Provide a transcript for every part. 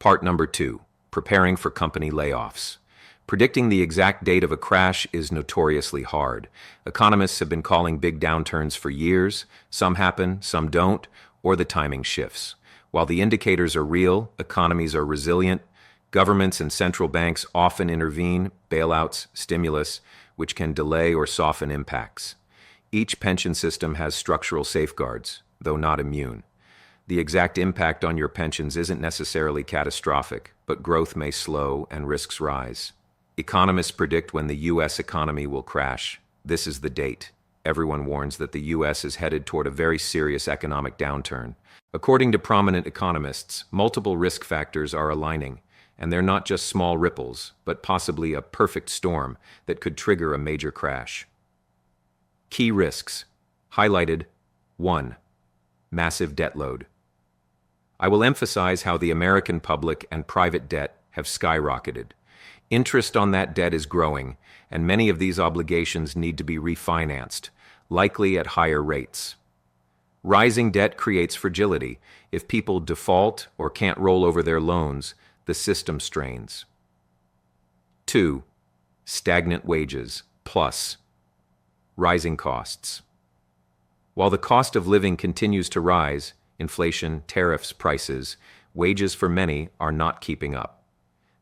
Part number 2, preparing for company layoffs. Predicting the exact date of a crash is notoriously hard. Economists have been calling big downturns for years. Some happen, some don't, or the timing shifts. While the indicators are real, economies are resilient, governments and central banks often intervene, bailouts, stimulus, which can delay or soften impacts. Each pension system has structural safeguards, though not immune. The exact impact on your pensions isn't necessarily catastrophic, but growth may slow and risks rise. Economists predict when the U.S. economy will crash. This is the date. Everyone warns that the U.S. is headed toward a very serious economic downturn. According to prominent economists, multiple risk factors are aligning, and they're not just small ripples, but possibly a perfect storm that could trigger a major crash. Key risks. Highlighted. 1. Massive debt load. I will emphasize how the American public and private debt have skyrocketed. Interest on that debt is growing, and many of these obligations need to be refinanced, likely at higher rates. Rising debt creates fragility. If people default or can't roll over their loans, the system strains. 2. Stagnant wages, plus rising costs. While the cost of living continues to rise, inflation, tariffs, prices, wages for many are not keeping up.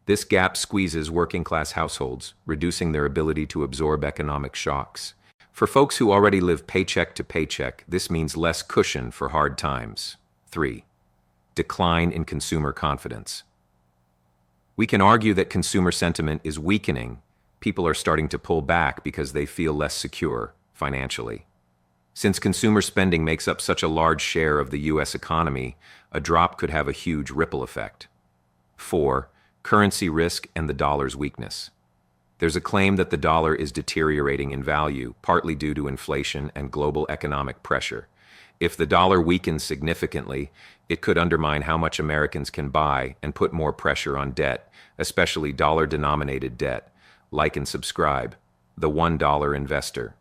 This gap squeezes working-class households, reducing their ability to absorb economic shocks. For folks who already live paycheck to paycheck, this means less cushion for hard times. 3. Decline in consumer confidence. We can argue that consumer sentiment is weakening. People are starting to pull back because they feel less secure financially. Since consumer spending makes up such a large share of the U.S. economy, a drop could have a huge ripple effect. 4. Currency risk and the dollar's weakness. There's a claim that the dollar is deteriorating in value, partly due to inflation and global economic pressure. If the dollar weakens significantly, it could undermine how much Americans can buy and put more pressure on debt, especially dollar-denominated debt. Like and subscribe. The $1 Investor.